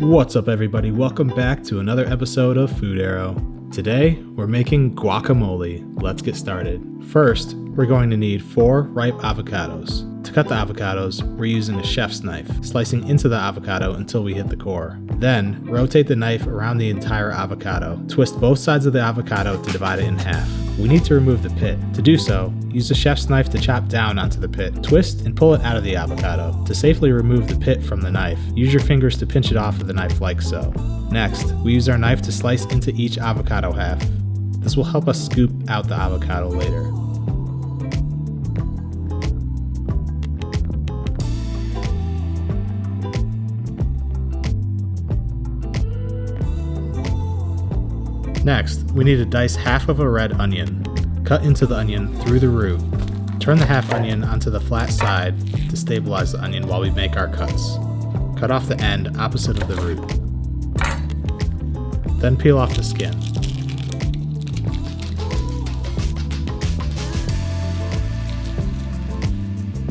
What's up everybody, welcome back to another episode of Food Arrow. Today, we're making guacamole. Let's get started. First, we're going to need 4 ripe avocados. To cut the avocados, we're using a chef's knife, slicing into the avocado until we hit the core. Then, rotate the knife around the entire avocado. Twist both sides of the avocado to divide it in half. We need to remove the pit. To do so, use the chef's knife to chop down onto the pit. Twist and pull it out of the avocado. To safely remove the pit from the knife, use your fingers to pinch it off of the knife like so. Next, we use our knife to slice into each avocado half. This will help us scoop out the avocado later. Next, we need to dice half of a red onion. Cut into the onion through the root. Turn the half onion onto the flat side to stabilize the onion while we make our cuts. Cut off the end opposite of the root. Then peel off the skin.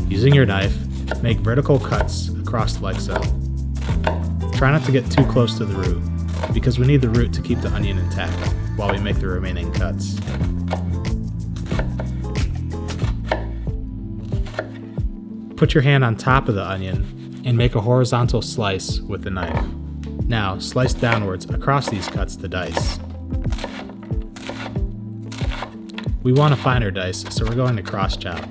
Using your knife, make vertical cuts across like so. Try not to get too close to the root, because we need the root to keep the onion intact while we make the remaining cuts. Put your hand on top of the onion and make a horizontal slice with the knife. Now slice downwards across these cuts to dice. We want a finer dice, so we're going to cross chop.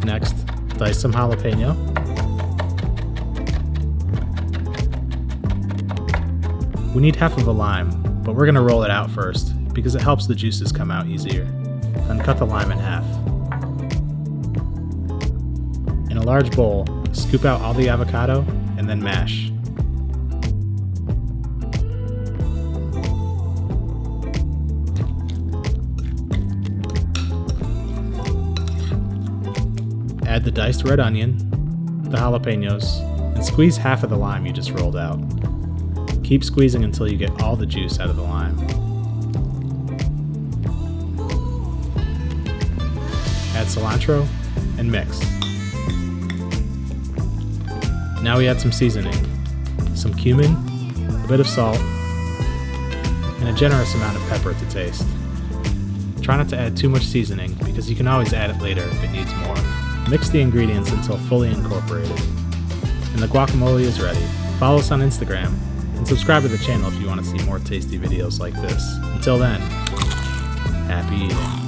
Next, dice some jalapeno. We need half of a lime, but we're going to roll it out first because it helps the juices come out easier. Then cut the lime in half. In a large bowl, scoop out all the avocado and then mash. Add the diced red onion, the jalapeños, and squeeze half of the lime you just rolled out. Keep squeezing until you get all the juice out of the lime. Add cilantro and mix. Now we add some seasoning, some cumin, a bit of salt, and a generous amount of pepper to taste. Try not to add too much seasoning because you can always add it later if it needs more. Mix the ingredients until fully incorporated. And the guacamole is ready. Follow us on Instagram and subscribe to the channel if you want to see more tasty videos like this. Until then, happy eating.